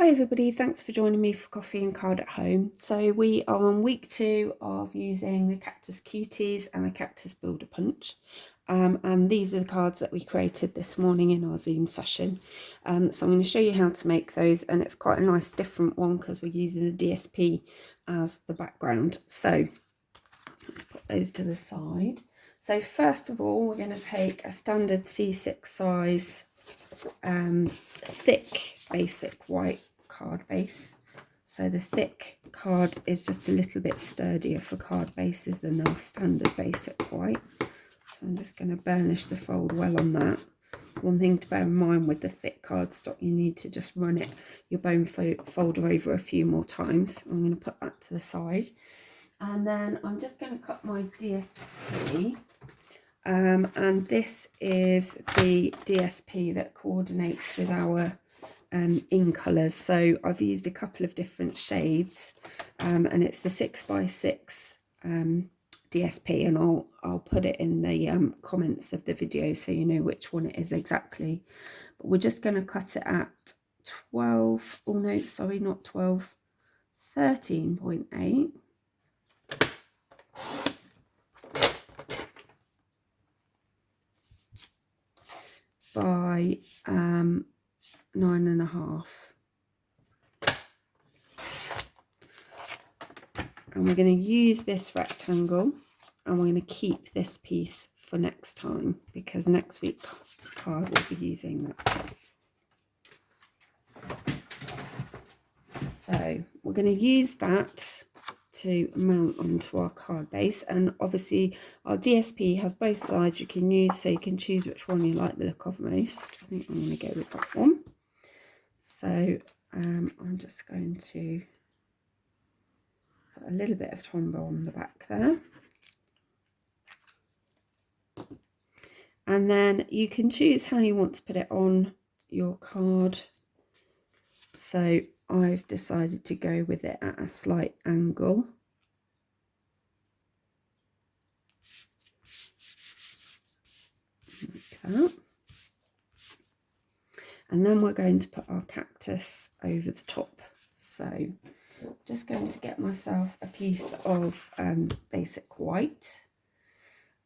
Hi everybody, thanks for joining me for Coffee and Card at Home. So we are on week 2 of using the Cactus Cuties and the Cactus Builder Punch. And these are the cards that we created this morning in our Zoom session. So I'm going to show you how to make those, and it's quite a nice different one because we're using the DSP as the background. So let's put those to the side. So first of all, we're going to take a standard C6 size thick basic white card base. So the thick card is just a little bit sturdier for card bases than our standard basic white. So I'm just going to burnish the fold well on that. It's one thing to bear in mind with the thick cardstock, you need to just run it, your bone folder over a few more times. I'm going to put that to the side, and then I'm just going to cut my DSP. And this is the DSP that coordinates with our in colours. So I've used a couple of different shades, and it's the 6x6 DSP, and I'll put it in the comments of the video so you know which one it is exactly. But we're just going to cut it at 12, oh no, sorry, not 12, 13.8. by 9.5, and we're going to use this rectangle, and we're going to keep this piece for next time because next week's card will be using that. So we're going to use that to mount onto our card base, and obviously our DSP has both sides you can use, so you can choose which one you like the look of most. I think I'm going to go with that one. So I'm just going to put a little bit of Tombow on the back there, and then you can choose how you want to put it on your card. So I've decided to go with it at a slight angle. Like that. And then we're going to put our cactus over the top. So I'm just going to get myself a piece of basic white,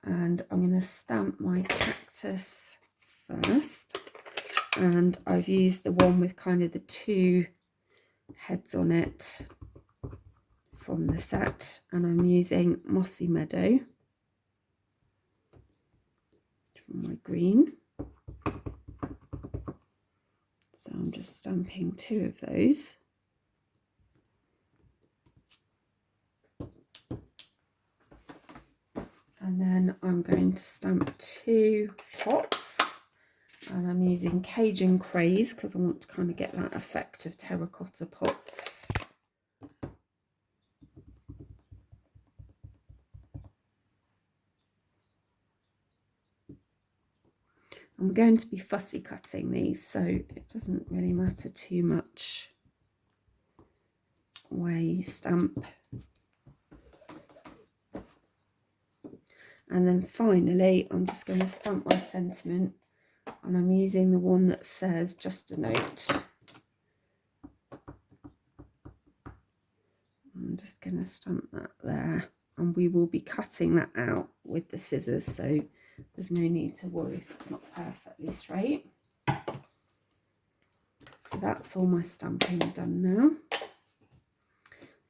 and I'm going to stamp my cactus first. And I've used the one with kind of the two heads on it from the set, and I'm using Mossy Meadow from my green. So I'm just stamping 2 of those. And then I'm going to stamp 2 pots, and I'm using Cajun Craze because I want to kind of get that effect of terracotta pots. I'm going to be fussy cutting these, so it doesn't really matter too much where you stamp. And then finally, I'm just going to stamp my sentiment, and I'm using the one that says just a note. I'm just going to stamp that there, and we will be cutting that out with the scissors, so there's no need to worry if it's not perfectly straight. So that's all my stamping done now.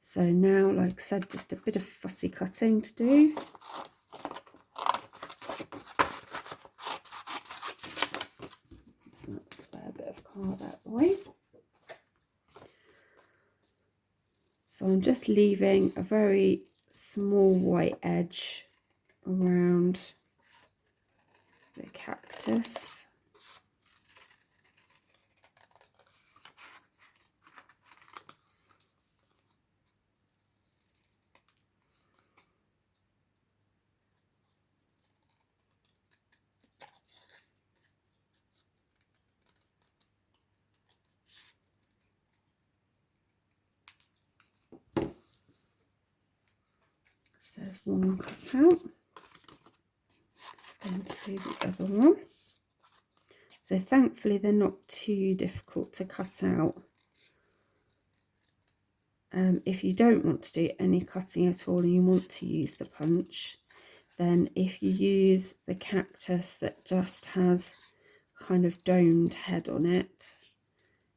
So now, like I said, just a bit of fussy cutting to do. Let's spare a bit of card out the way. So I'm just leaving a very small white edge around the cactus. So there's one cut out. Just going to do the other one. So thankfully they're not too difficult to cut out. If you don't want to do any cutting at all and you want to use the punch, then if you use the cactus that just has kind of domed head on it,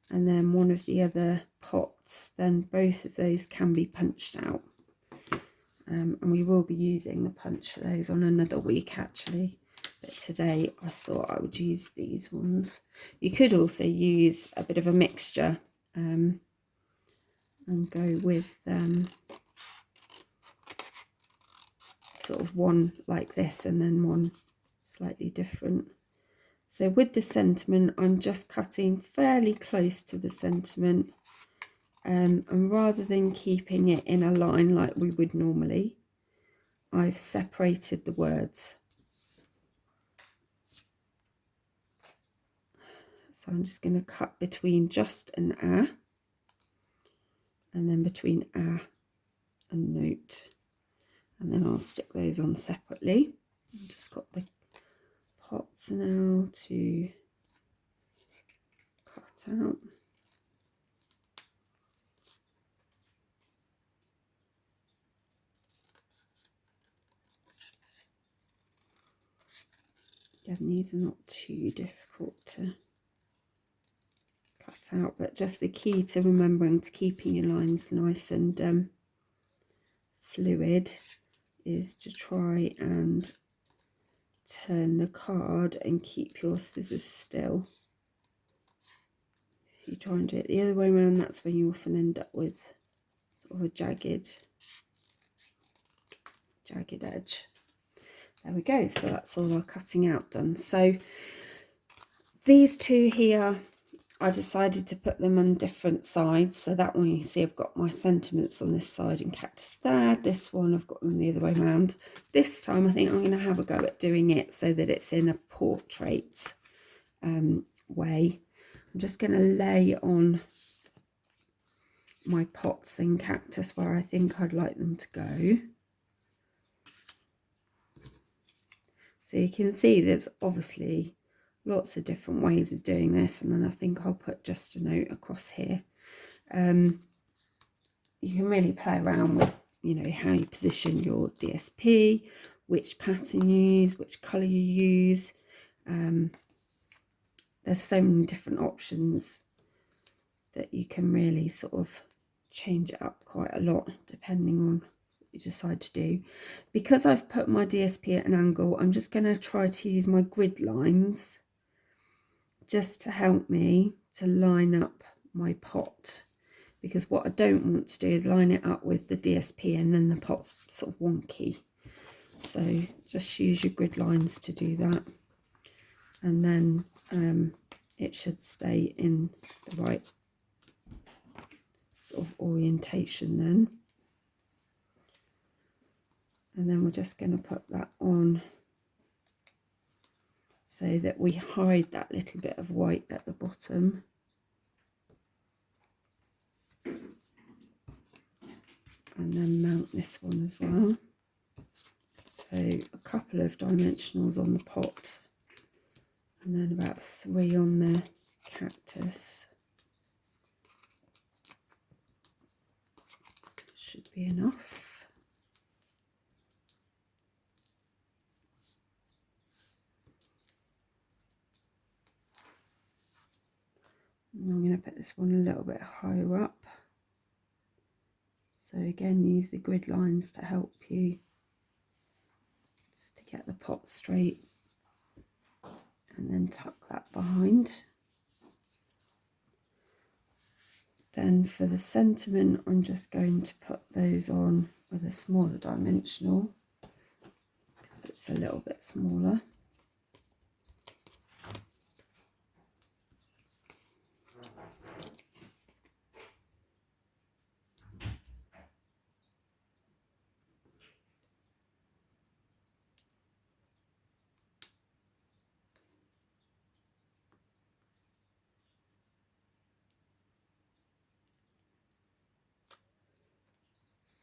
and then one of the other pots, then both of those can be punched out. And we will be using the punch for those on another week actually, but today I thought I would use these ones. You could also use a bit of a mixture and go with sort of one like this and then one slightly different. So with the sentiment, I'm just cutting fairly close to the sentiment, and rather than keeping it in a line like we would normally, I've separated the words. So I'm just going to cut between just an ah, and then between ah and note, and then I'll stick those on separately. I've just got the pots now to cut out. Again, these are not too difficult to cut out, but just the key to remembering to keeping your lines nice and fluid is to try and turn the card and keep your scissors still. If you try and do it the other way around, that's when you often end up with sort of a jagged edge. There we go. So that's all our cutting out done. So these two here, I decided to put them on different sides. So that one, you can see I've got my sentiments on this side and cactus there. This one, I've got them the other way around. This time, I think I'm going to have a go at doing it so that it's in a portrait way. I'm just going to lay on my pots and cactus where I think I'd like them to go. So you can see there's obviously lots of different ways of doing this, and then I think I'll put just a note across here. You can really play around with, you know, how you position your DSP, which pattern you use, which colour you use. There's so many different options that you can really sort of change it up quite a lot depending on you decide to do. Because I've put my DSP at an angle, I'm just going to try to use my grid lines just to help me to line up my pot, because what I don't want to do is line it up with the DSP and then the pot's sort of wonky. So just use your grid lines to do that, and then it should stay in the right sort of orientation then. And then we're just going to put that on so that we hide that little bit of white at the bottom. And then mount this one as well. So a couple of dimensionals on the pot, and then about 3 on the cactus. Should be enough. I'm going to put this one a little bit higher up. So again, use the grid lines to help you just to get the pot straight, and then tuck that behind. Then for the sentiment, I'm just going to put those on with a smaller dimensional because it's a little bit smaller.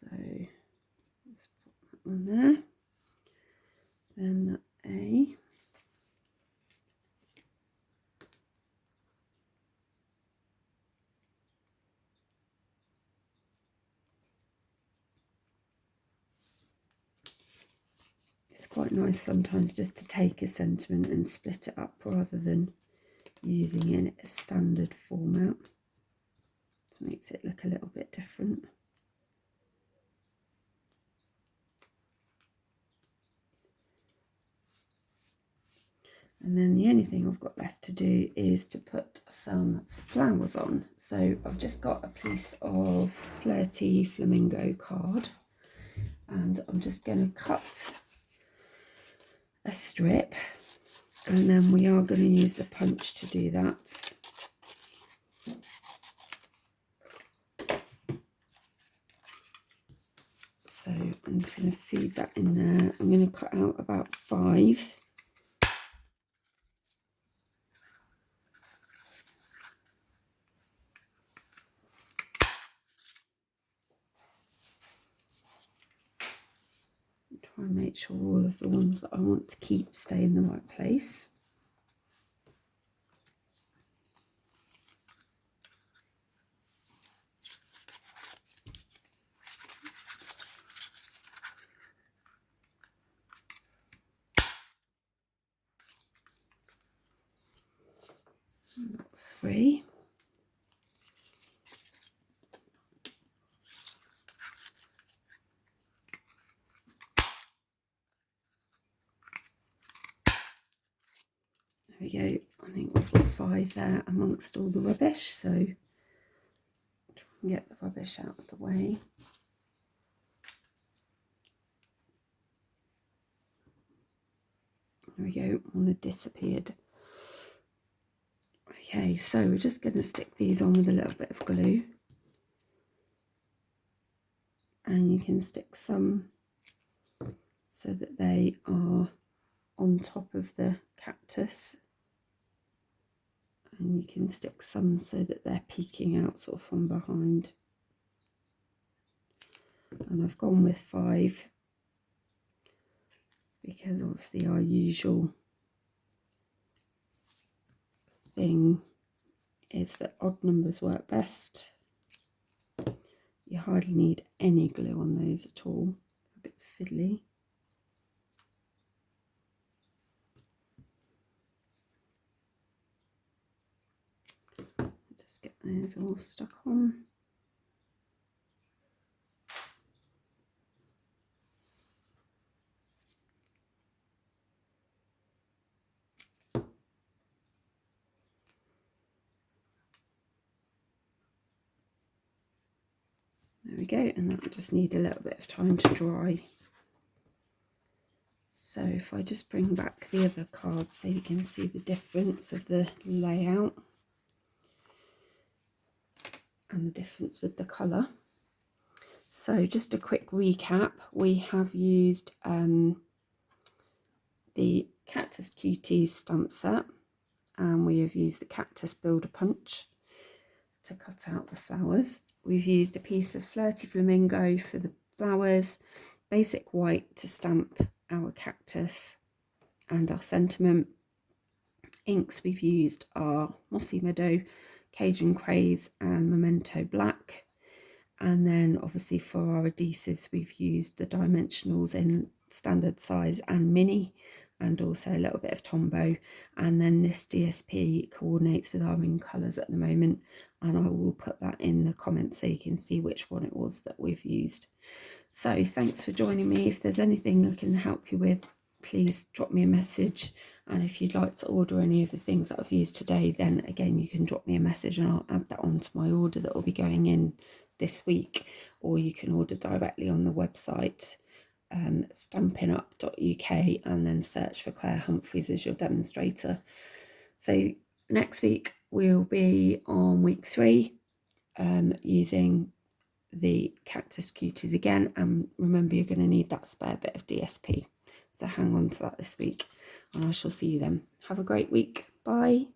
So let's put that on there. Then the A. quite nice sometimes just to take a sentiment and split it up rather than using it in its standard format. It makes it look a little bit different. And then the only thing I've got left to do is to put some flowers on. So I've just got a piece of Flirty Flamingo card, and I'm just going to cut a strip, and then we are going to use the punch to do that. So I'm just going to feed that in there. I'm going to cut out about 5. Try and make sure all of the ones that I want to keep stay in the right place. Got 3. There we go. I think we've got 5 there amongst all the rubbish, so try and get the rubbish out of the way. There we go, one had disappeared. Okay, so we're just going to stick these on with a little bit of glue. And you can stick some so that they are on top of the cactus. And you can stick some so that they're peeking out sort of from behind. And I've gone with 5 because obviously our usual thing is that odd numbers work best. You hardly need any glue on those at all. A bit fiddly. Just get those all stuck on. There we go, and that will just need a little bit of time to dry. So if I just bring back the other card so you can see the difference of the layout and the difference with the colour. So just a quick recap, we have used the Cactus Cuties stamp set, and we have used the Cactus Builder Punch to cut out the flowers. We've used a piece of Flirty Flamingo for the flowers, basic white to stamp our cactus and our sentiment. Inks we've used are Mossy, Meadow, Cajun, Craze and Memento black. And then obviously for our adhesives we've used the dimensionals in standard size and mini, and also a little bit of Tombow. And then this DSP coordinates with our in colours at the moment, and I will put that in the comments so you can see which one it was that we've used. So thanks for joining me. If there's anything I can help you with, please drop me a message. And if you'd like to order any of the things that I've used today, then again you can drop me a message and I'll add that onto my order that will be going in this week. Or you can order directly on the website, stampinup.uk, and then search for Claire Humphreys as your demonstrator. So next week we'll be on week 3, using the Cactus Cuties again, and remember you're going to need that spare bit of DSP, so hang on to that this week, and I shall see you then. Have a great week. Bye.